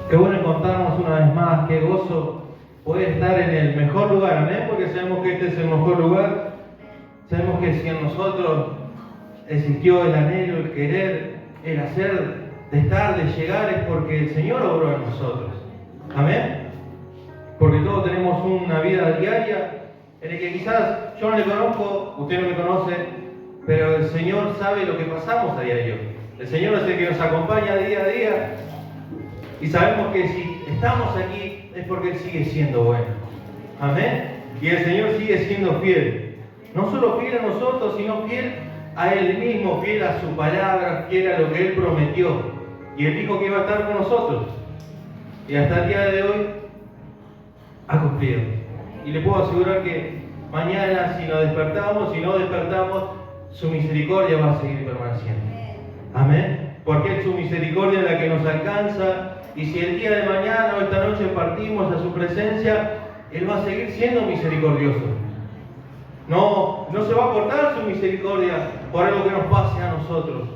Qué bueno encontrarnos una vez más, qué gozo poder estar en el mejor lugar, amén, porque sabemos que este es el mejor lugar. Sabemos que si en nosotros existió el anhelo, el querer, el hacer, de estar, de llegar, es porque el Señor obró en nosotros. Amén. Porque todos tenemos una vida diaria en el que quizás yo no le conozco, usted no me conoce, pero el Señor sabe lo que pasamos a diario. El Señor es el que nos acompaña día a día. Y sabemos que si estamos aquí es porque Él sigue siendo bueno. Amén. Y el Señor sigue siendo fiel. No solo fiel a nosotros, sino fiel a Él mismo, fiel a su palabra, fiel a lo que Él prometió. Y Él dijo que iba a estar con nosotros. Y hasta el día de hoy ha cumplido. Y le puedo asegurar que mañana, si nos despertamos, si no despertamos, su misericordia va a seguir permaneciendo. Amén. Porque es su misericordia la que nos alcanza. Y si el día de mañana o esta noche partimos a su presencia, Él va a seguir siendo misericordioso. No se va a cortar su misericordia por algo que nos pase a nosotros.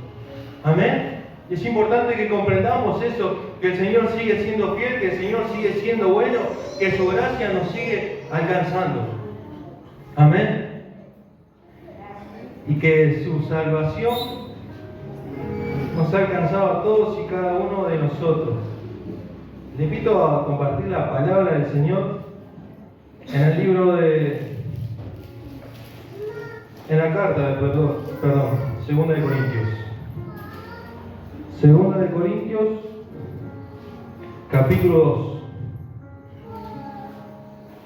Amén. Y es importante que comprendamos eso, que el Señor sigue siendo fiel, que el Señor sigue siendo bueno, que su gracia nos sigue alcanzando. Amén. Y que su salvación nos ha alcanzado a todos y cada uno de nosotros. Le invito a compartir la palabra del Señor en el libro en la carta de Segunda de Corintios. Segunda de Corintios, capítulo 2.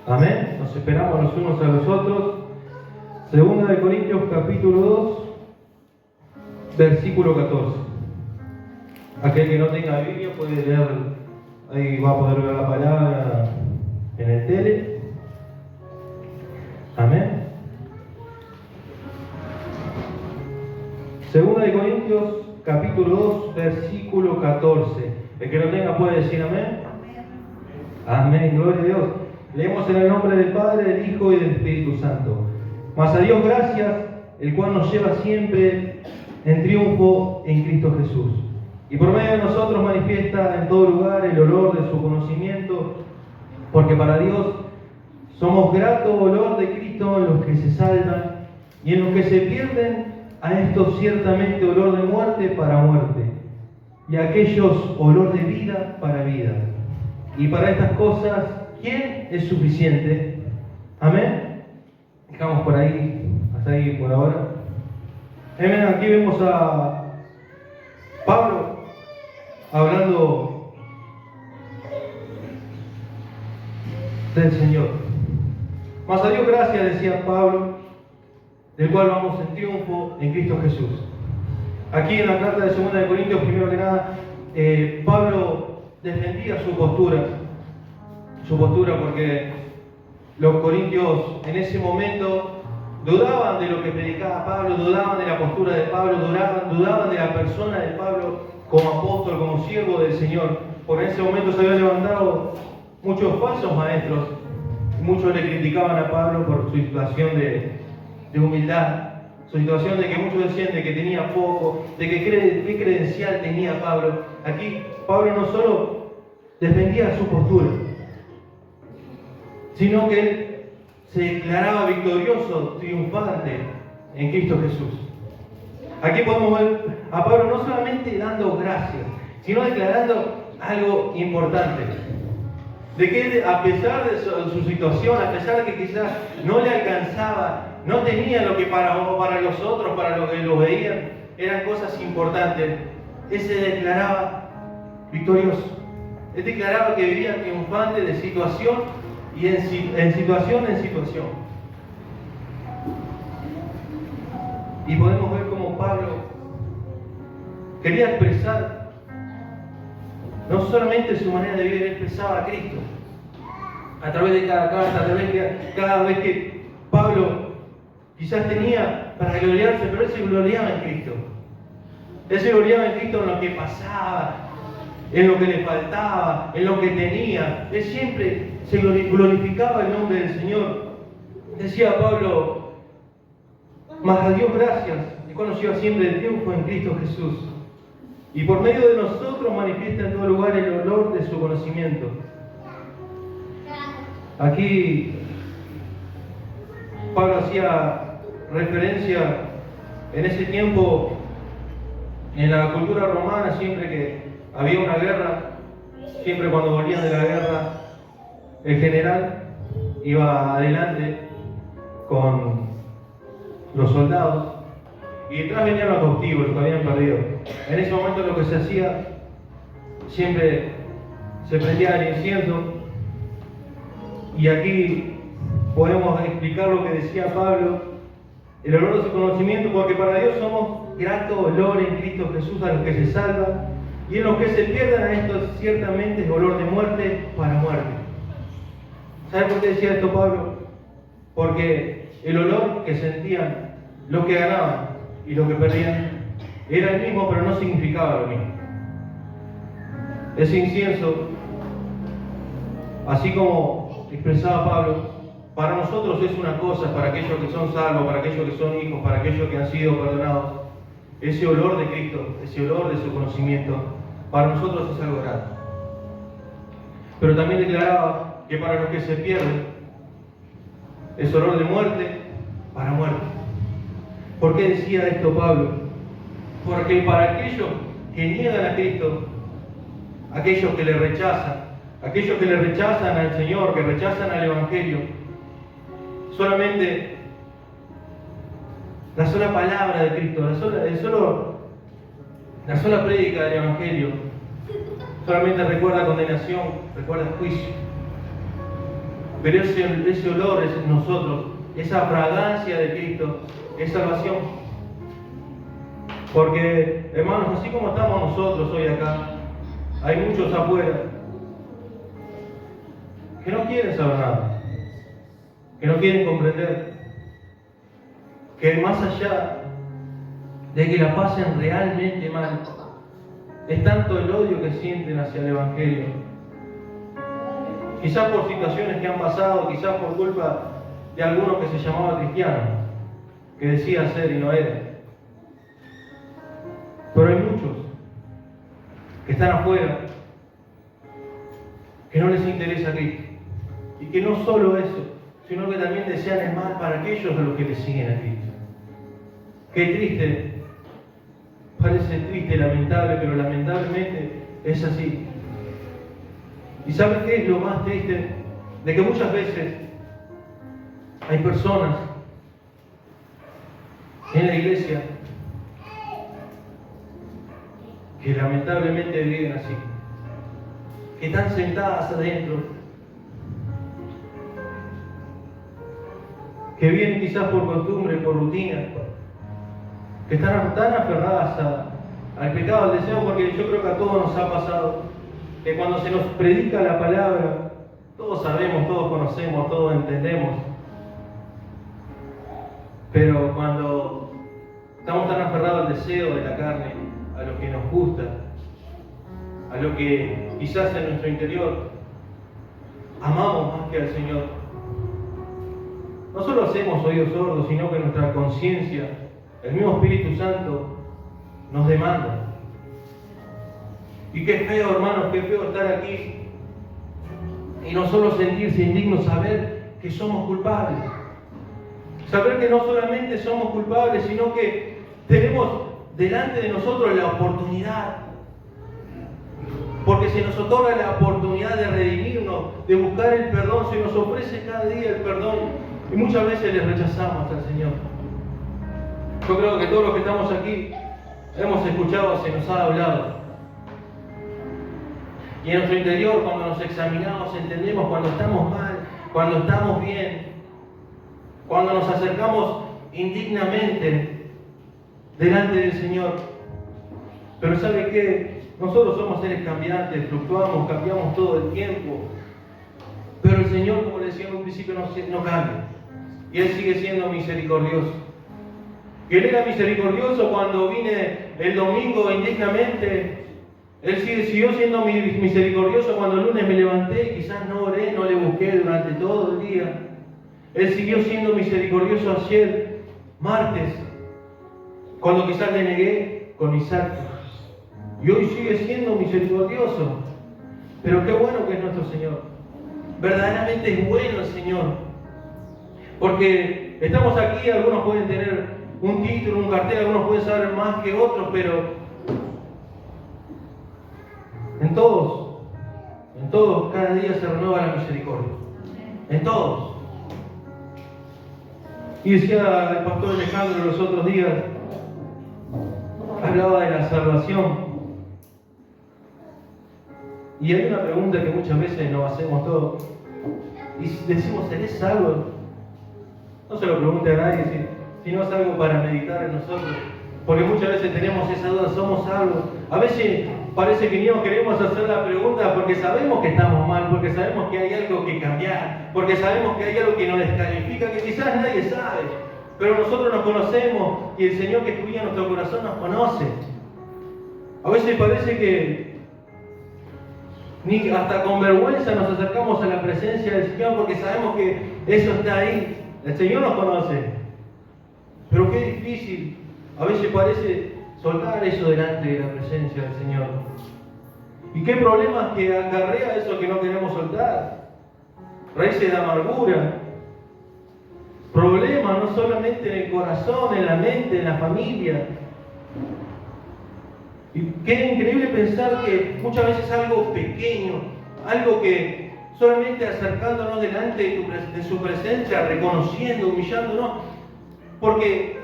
Amén. Nos esperamos los unos a los otros. Segunda de Corintios, capítulo 2, versículo 14. Aquel que no tenga Biblia puede leer, ahí va a poder ver la palabra en el tele. Amén. Segunda de Corintios, capítulo 2, versículo 14. El que no tenga puede decir amén. Amén, gloria a Dios. Leemos en el nombre del Padre, del Hijo y del Espíritu Santo. Mas a Dios gracias, el cual nos lleva siempre en triunfo en Cristo Jesús. Y por medio de nosotros manifiesta en todo lugar el olor de su conocimiento, porque para Dios somos grato olor de Cristo en los que se salvan, y en los que se pierden, a estos ciertamente olor de muerte para muerte, y a aquellos olor de vida para vida. Y para estas cosas, ¿quién es suficiente? Amén. Dejamos por ahí, hasta ahí por ahora. Amén. Aquí vemos a Pablo hablando del Señor. Mas a Dios gracias, decía Pablo, del cual vamos en triunfo en Cristo Jesús. Aquí en la carta de Segunda de Corintios, primero que nada, Pablo defendía su postura porque los corintios en ese momento dudaban de lo que predicaba Pablo, dudaban de la postura de Pablo, dudaban de la persona de Pablo como apóstol, como siervo del Señor. Porque en ese momento se habían levantado muchos falsos maestros, muchos le criticaban a Pablo por su situación de humildad, su situación de que muchos decían de que tenía poco, de que qué credencial tenía Pablo. Aquí Pablo no solo defendía su postura, sino que él se declaraba victorioso, triunfante en Cristo Jesús. Aquí podemos ver a Pablo no solamente dando gracias, sino declarando algo importante. De que él, a pesar de su situación, a pesar de que quizás no le alcanzaba, no tenía lo que para los otros, para los que lo veían, eran cosas importantes, él se declaraba victorioso. Él declaraba que vivía triunfante de situación y en situación en situación. Y podemos ver cómo Pablo quería expresar no solamente su manera de vivir, él expresaba a Cristo. A través de cada carta, a través de cada vez que Pablo quizás tenía para gloriarse, pero él se gloriaba en Cristo. Él se gloriaba en Cristo en lo que pasaba, en lo que le faltaba, en lo que tenía. Él siempre se glorificaba el nombre del Señor. Decía Pablo, mas a Dios gracias, el cual nos lleva siempre el triunfo en Cristo Jesús. y por medio de nosotros manifiesta en todo lugar el olor de su conocimiento. Aquí Pablo hacía referencia en ese tiempo, en la cultura romana, siempre que había una guerra, siempre cuando volvían de la guerra, el general iba adelante con los soldados y detrás venían los cautivos, los que habían perdido. En ese momento lo que se hacía, siempre se prendía el incienso, y aquí podemos explicar lo que decía Pablo, el olor de su conocimiento, porque para Dios somos grato olor en Cristo Jesús a los que se salvan, y en los que se pierdan a estos ciertamente es olor de muerte para muerte. ¿Sabe por qué decía esto Pablo? Porque el olor que sentían los que ganaban y los que perdían era el mismo, pero no significaba lo mismo. Ese incienso, así como expresaba Pablo, para nosotros es una cosa, para aquellos que son salvos, para aquellos que son hijos, para aquellos que han sido perdonados. Ese olor de Cristo, ese olor de su conocimiento, para nosotros es algo grato. Pero también declaraba que para los que se pierden, es olor de muerte para muerte. ¿Por qué decía esto Pablo? Porque para aquellos que niegan a Cristo, aquellos que le rechazan al Señor, que rechazan al Evangelio, solamente la sola palabra de Cristo, la sola prédica del Evangelio, solamente recuerda condenación, recuerda juicio. Pero ese olor es en nosotros, esa fragancia de Cristo, es salvación. Porque, hermanos, así como estamos nosotros hoy acá, hay muchos afuera que no quieren saber nada, que no quieren comprender, que más allá de que la pasen realmente mal, es tanto el odio que sienten hacia el Evangelio. Quizás por situaciones que han pasado, quizás por culpa de algunos que se llamaban cristianos, que decían ser y no eran. Pero hay muchos que están afuera, que no les interesa Cristo, y que no solo eso, sino que también desean el mal para aquellos a los que le siguen a Cristo. Qué triste, parece triste, lamentable, pero lamentablemente es así. ¿Y sabes qué es lo más triste? De que muchas veces hay personas en la iglesia que lamentablemente viven así, que están sentadas adentro, que vienen quizás por costumbre, por rutina, que están tan aferradas al pecado, al deseo, porque yo creo que a todos nos ha pasado que cuando se nos predica la palabra, todos sabemos, todos conocemos, todos entendemos, pero cuando estamos tan aferrados al deseo de la carne, a lo que nos gusta, a lo que quizás en nuestro interior amamos más que al Señor, no solo hacemos oídos sordos, sino que nuestra conciencia, el mismo Espíritu Santo, nos demanda. Y qué feo, hermanos, qué feo estar aquí y no solo sentirse indignos, saber que somos culpables. Saber que no solamente somos culpables, sino que tenemos delante de nosotros la oportunidad. Porque se nos otorga la oportunidad de redimirnos, de buscar el perdón, se nos ofrece cada día el perdón y muchas veces le rechazamos al Señor. Yo creo que todos los que estamos aquí hemos escuchado, se nos ha hablado. Y en nuestro interior, cuando nos examinamos, entendemos cuando estamos mal, cuando estamos bien, cuando nos acercamos indignamente delante del Señor. Pero ¿sabe qué? Nosotros somos seres cambiantes, fluctuamos, cambiamos todo el tiempo. Pero el Señor, como le decía en un principio, no cambia. Y Él sigue siendo misericordioso. Y Él era misericordioso cuando vine el domingo indignamente. Él siguió siendo misericordioso cuando el lunes me levanté y quizás no oré, no le busqué durante todo el día. Él siguió siendo misericordioso ayer, martes, cuando quizás le negué con mis actos. Y hoy sigue siendo misericordioso. Pero qué bueno que es nuestro Señor. Verdaderamente es bueno el Señor. Porque estamos aquí, algunos pueden tener un título, un cartel, algunos pueden saber más que otros, pero en todos, cada día se renueva la misericordia. En todos. Y decía el pastor Alejandro los otros días, hablaba de la salvación. Y hay una pregunta que muchas veces nos hacemos todos. Y decimos, ¿seré salvo? No se lo pregunte a nadie, sino es algo para meditar en nosotros. Porque muchas veces tenemos esa duda, ¿somos salvos? A veces parece que ni nos queremos hacer la pregunta porque sabemos que estamos mal, porque sabemos que hay algo que cambiar, porque sabemos que hay algo que nos descalifica, que quizás nadie sabe. Pero nosotros nos conocemos y el Señor que escudriña nuestro corazón nos conoce. A veces parece que ni hasta con vergüenza nos acercamos a la presencia del Señor porque sabemos que eso está ahí. El Señor nos conoce. Pero qué difícil. A veces parece soltar eso delante de la presencia del Señor. ¿Y qué problemas que acarrea eso que no queremos soltar? Raíces de amargura. Problemas no solamente en el corazón, en la mente, en la familia. Y qué increíble pensar que muchas veces algo pequeño, algo que solamente acercándonos delante de su presencia, reconociendo, humillándonos, porque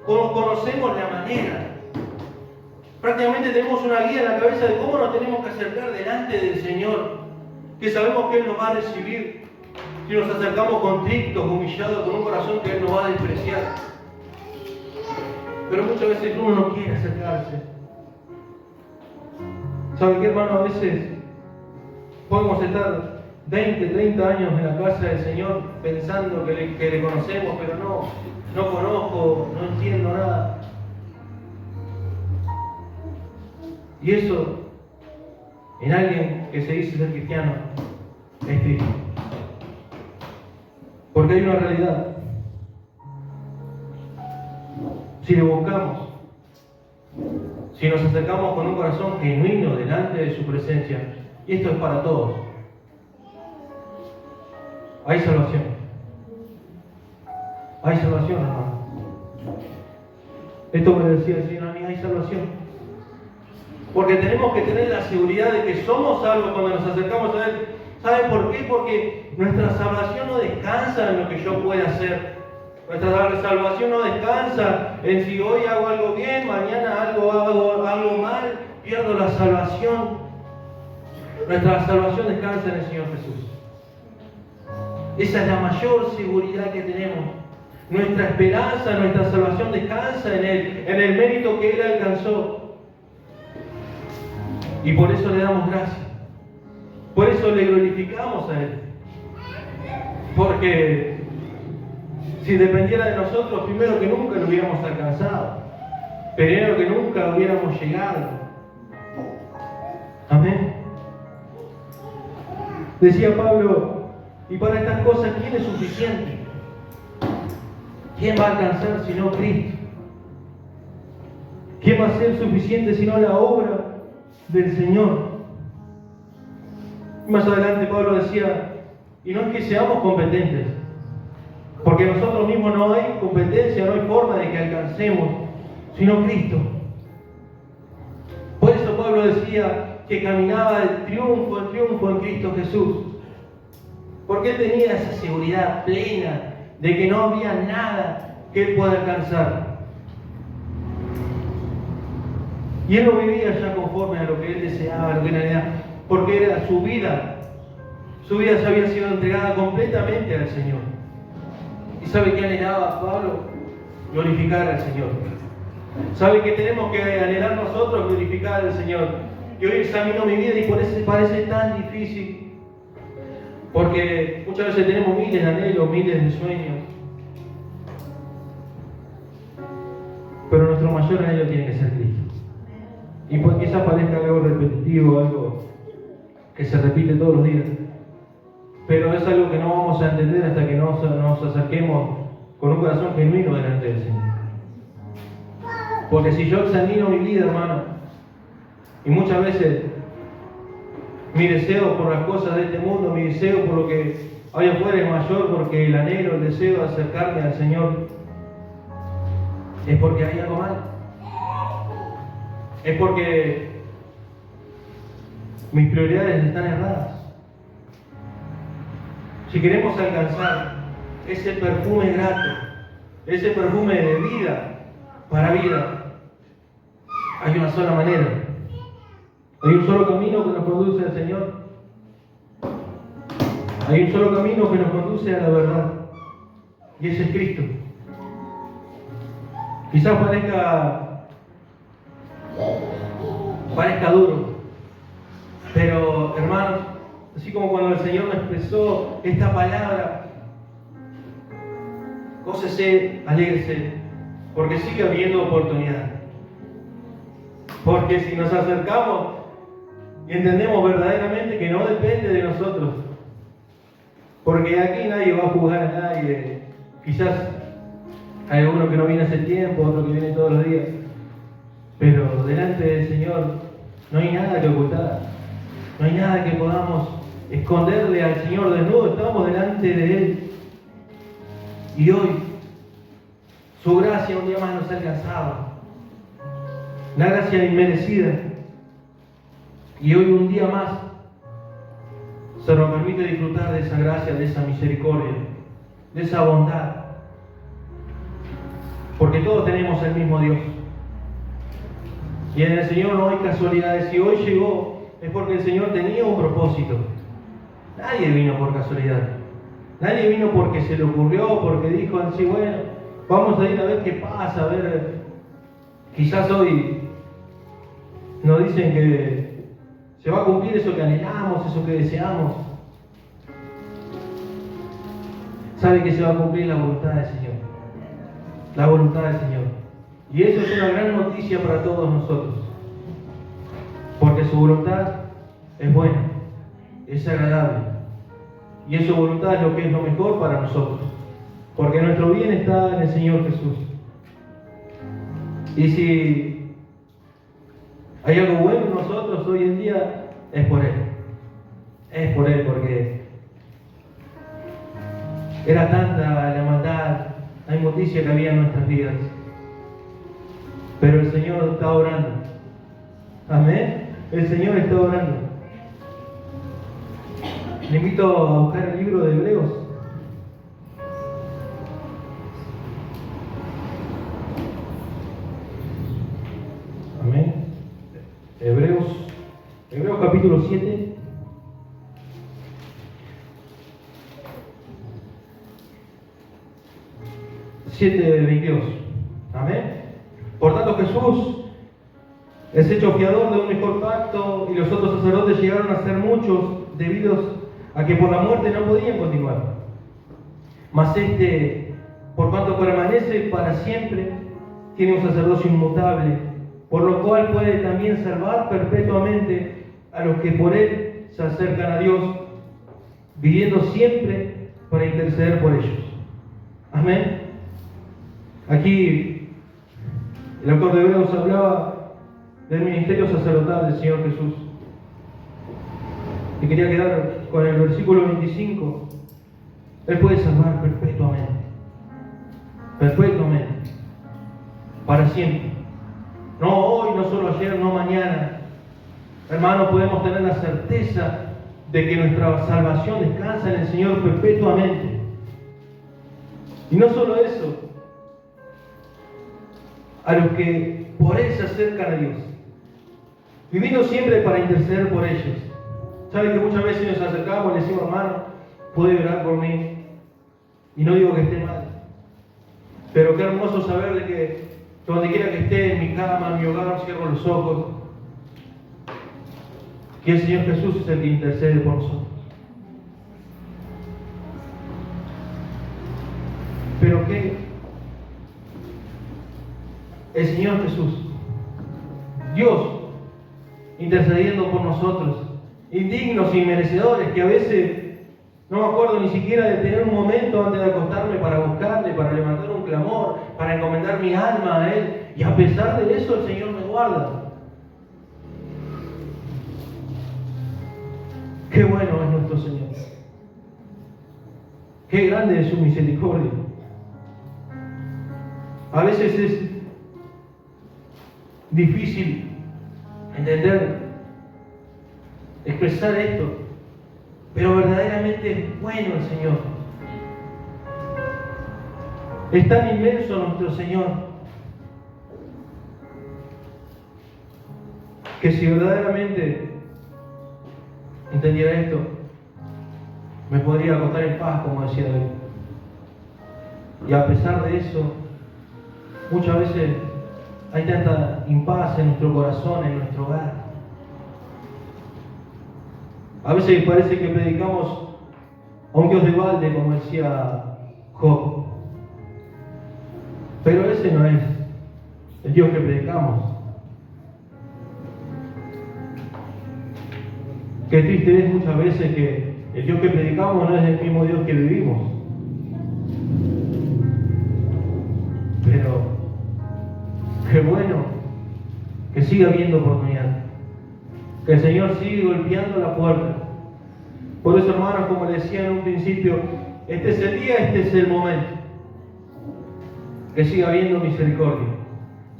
conocemos la manera. Prácticamente tenemos una guía en la cabeza de cómo nos tenemos que acercar delante del Señor, que sabemos que Él nos va a recibir si nos acercamos contritos, humillados, con un corazón que Él nos va a despreciar. Pero muchas veces uno no quiere acercarse. ¿Sabe qué, hermano? A veces podemos estar 20, 30 años en la casa del Señor pensando que le conocemos, pero no conozco, no entiendo nada. Y eso, en alguien que se dice ser cristiano, es triste. Porque hay una realidad. Si le buscamos, si nos acercamos con un corazón genuino delante de su presencia, y esto es para todos, hay salvación. Hay salvación, hermano. Esto me decía el Señor a mí, hay salvación. Porque tenemos que tener la seguridad de que somos salvos cuando nos acercamos a Él. ¿Sabe por qué? Porque nuestra salvación no descansa en lo que yo pueda hacer. Nuestra salvación no descansa en si hoy hago algo bien, mañana hago algo mal, pierdo la salvación. Nuestra salvación descansa en el Señor Jesús. Esa es la mayor seguridad que tenemos. Nuestra esperanza, nuestra salvación descansa en Él, en el mérito que Él alcanzó. Y por eso le damos gracias. Por eso le glorificamos a Él. Porque si dependiera de nosotros, primero que nunca lo hubiéramos alcanzado. Primero que nunca hubiéramos llegado. Amén. Decía Pablo, y para estas cosas, ¿quién es suficiente? ¿Quién va a alcanzar si no Cristo? ¿Quién va a ser suficiente si no la obra del Señor? Más adelante Pablo decía, y no es que seamos competentes, porque nosotros mismos no hay competencia, no hay forma de que alcancemos, sino Cristo. Por eso Pablo decía que caminaba de triunfo en triunfo en Cristo Jesús, porque él tenía esa seguridad plena de que no había nada que él pueda alcanzar. Y él no vivía ya conforme a lo que él deseaba, a lo que él anhelaba, porque era su vida se había sido entregada completamente al Señor. ¿Y sabe qué anhelaba Pablo? Glorificar al Señor. ¿Sabe qué tenemos que anhelar nosotros? Glorificar al Señor. Yo examino mi vida y por eso parece tan difícil, porque muchas veces tenemos miles de anhelos, miles de sueños, pero nuestro mayor anhelo tiene que ser Cristo. Y pues quizás parezca algo repetitivo, algo que se repite todos los días, pero es algo que no vamos a entender hasta que nos acerquemos con un corazón genuino delante del Señor. Porque si yo examino mi vida, hermano, Y muchas veces mi deseo por las cosas de este mundo, mi deseo por lo que hay afuera es mayor, porque el anhelo, el deseo de acercarme al Señor es porque hay algo mal. Es porque mis prioridades están erradas. Si queremos alcanzar ese perfume grato, ese perfume de vida para vida, hay una sola manera. Hay un solo camino que nos conduce al Señor. Hay un solo camino que nos conduce a la verdad. Y ese es Cristo. Quizás parezca duro. Pero, hermanos, así como cuando el Señor me expresó esta palabra, gócese, alégrese, porque sigue habiendo oportunidad. Porque si nos acercamos y entendemos verdaderamente que no depende de nosotros, porque aquí nadie va a juzgar a nadie. Quizás hay alguno que no viene hace tiempo, otro que viene todos los días, pero delante del Señor no hay nada que ocultar, no hay nada que podamos esconderle al Señor desnudo. Estamos delante de Él y hoy su gracia un día más nos ha alcanzado, la gracia inmerecida, y hoy un día más se nos permite disfrutar de esa gracia, de esa misericordia, de esa bondad, porque todos tenemos el mismo Dios y en el Señor no hay casualidades. Si hoy llegó es porque el Señor tenía un propósito. Nadie vino por casualidad, nadie vino porque se le ocurrió, porque dijo así, bueno, vamos a ir a ver qué pasa, a ver, quizás hoy nos dicen que se va a cumplir eso que anhelamos, eso que deseamos. Sabe que se va a cumplir la voluntad del Señor. La voluntad del Señor. Y eso es una gran noticia para todos nosotros. Porque su voluntad es buena, es agradable. Y su voluntad es lo que es lo mejor para nosotros. Porque nuestro bien está en el Señor Jesús. Y si hay algo bueno en nosotros hoy en día, es por Él. Es por Él, porque era tanta la maldad, la inmundicia que había en nuestras vidas. Pero el Señor está orando. Amén. El Señor está orando. Le invito a buscar el libro de Hebreos. Amén. Hebreos capítulo 7. De 22. Amén. Por tanto, Jesús es hecho fiador de un mejor pacto, y los otros sacerdotes llegaron a ser muchos, debidos a que por la muerte no podían continuar. Mas este, por cuanto permanece para siempre, tiene un sacerdocio inmutable, por lo cual puede también salvar perpetuamente a los que por él se acercan a Dios, viviendo siempre para interceder por ellos. Amén. Aquí el autor de Hebreos hablaba del ministerio sacerdotal del Señor Jesús. Y quería quedar con el versículo 25. Él puede salvar perpetuamente. Perpetuamente. Para siempre. No hoy, no solo ayer, no mañana. Hermanos, podemos tener la certeza de que nuestra salvación descansa en el Señor perpetuamente. Y no solo eso, a los que por Él se acercan a Dios, viviendo siempre para interceder por ellos. ¿Saben que muchas veces nos acercamos y le decimos, hermano, puede orar por mí? Y no digo que esté mal, pero qué hermoso saber de que donde quiera que esté, en mi cama, en mi hogar, cierro los ojos, que el Señor Jesús es el que intercede por nosotros. Pero que el Señor Jesús, Dios, intercediendo por nosotros, indignos y merecedores, que a veces no me acuerdo ni siquiera de tener un momento antes de acostarme para buscarle, para levantar un clamor, para encomendar mi alma a Él, y a pesar de eso el Señor me guarda. Qué bueno es nuestro Señor. Qué grande es su misericordia. A veces es difícil entender, expresar esto, pero verdaderamente es bueno el Señor. Es tan inmenso nuestro Señor que si verdaderamente entendiera esto, me podría acostar en paz, como decía David. Y a pesar de eso, muchas veces hay tanta impaz en nuestro corazón, en nuestro hogar. A veces parece que predicamos a un Dios de balde, como decía Job. Pero ese no es el Dios que predicamos. Qué triste es muchas veces que el Dios que predicamos no es el mismo Dios que vivimos. Pero qué bueno que siga habiendo oportunidad. Que el Señor siga golpeando la puerta. Por eso, hermanos, como le decía en un principio, este es el día, este es el momento. Que siga habiendo misericordia.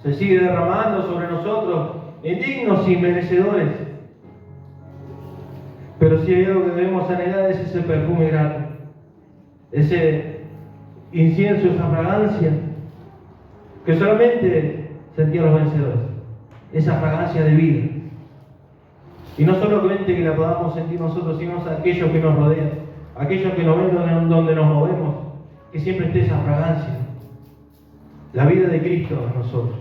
Se sigue derramando sobre nosotros, indignos y merecedores. Pero si hay algo que debemos anhelar es ese perfume grato, ese incienso, esa fragancia que solamente sentían los vencedores, esa fragancia de vida. Y no solamente que la podamos sentir nosotros, sino aquellos que nos rodean, aquellos que nos ven donde nos movemos, que siempre esté esa fragancia, la vida de Cristo en nosotros.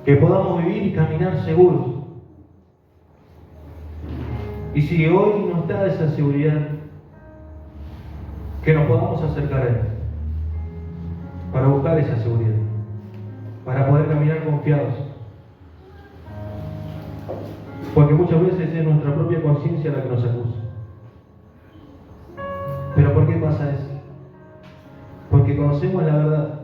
Que podamos vivir y caminar seguros. Y si hoy no está esa seguridad, que nos podamos acercar a Él para buscar esa seguridad, para poder caminar confiados. Porque muchas veces es nuestra propia conciencia la que nos acusa. ¿Pero por qué pasa eso? Porque conocemos la verdad.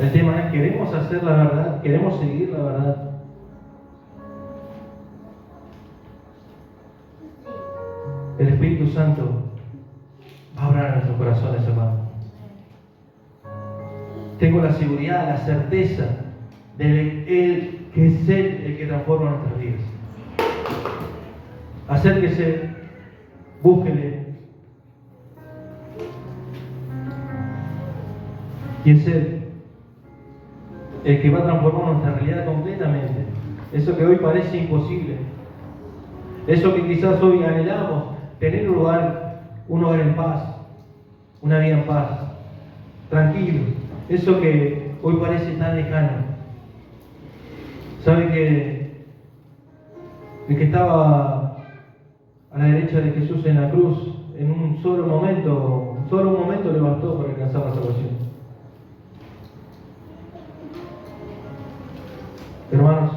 El tema es, ¿queremos hacer la verdad? ¿Queremos seguir la verdad? El Espíritu Santo va a obrar en nuestros corazones, hermano. Tengo la seguridad, la certeza de Él, que es Él el que transforma nuestras vidas. Acérquese, búsquele. Y es Él el que va a transformar nuestra realidad completamente. Eso que hoy parece imposible. Eso que quizás hoy anhelamos. Tener un hogar en paz, una vida en paz, tranquilo. Eso que hoy parece tan lejano. ¿Sabe que el que estaba a la derecha de Jesús en la cruz, en un solo momento le bastó para alcanzar la salvación? Hermanos,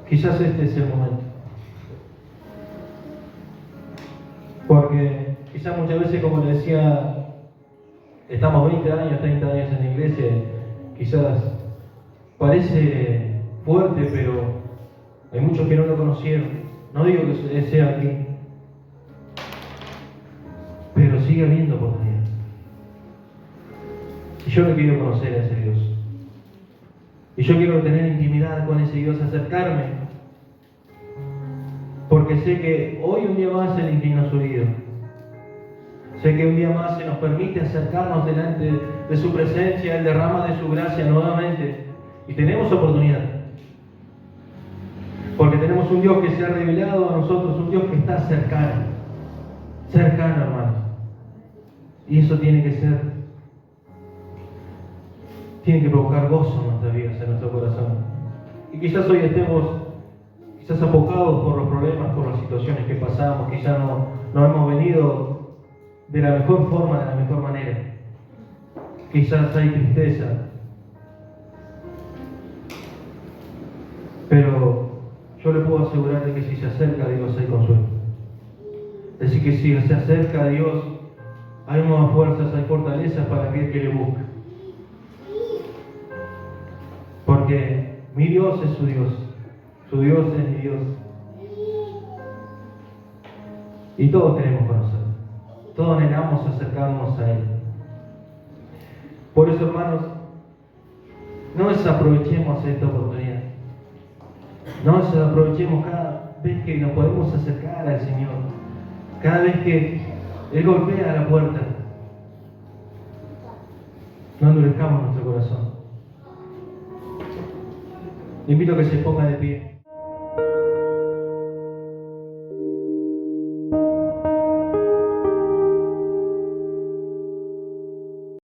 quizás este es el momento. Porque quizás muchas veces, como le decía, estamos 20 años, 30 años en la iglesia, quizás parece fuerte, pero hay muchos que no lo conocieron. No digo que sea aquí, pero sigue habiendo oportunidad. Y yo le quiero conocer a ese Dios. Y yo quiero tener intimidad con ese Dios, acercarme. Porque sé que hoy un día más Él inclina su oído. Sé que un día más se nos permite acercarnos delante de su presencia, Él derrama de su gracia nuevamente. Y tenemos oportunidad. Porque tenemos un Dios que se ha revelado a nosotros, un Dios que está cercano. Cercano, hermano. Y eso tiene que provocar gozo en nuestras vidas, en nuestro corazón. Y quizás hoy estemos apocados por los problemas, por las situaciones que pasamos, quizás no hemos venido de la mejor forma, de la mejor manera. Quizás hay tristeza. Pero yo le puedo asegurar de que si se acerca a Dios hay consuelo. Es decir, que si se acerca a Dios hay nuevas fuerzas, hay fortalezas para aquel que le busca. Porque Mi Dios es su Dios. Su Dios es mi Dios. Y todos queremos conocer. Todos anhelamos acercarnos a Él. Por eso, hermanos, no desaprovechemos esta oportunidad. No desaprovechemos cada vez que nos podemos acercar al Señor. Cada vez que Él golpea la puerta. No endurezcamos nuestro corazón. Le invito a que se ponga de pie.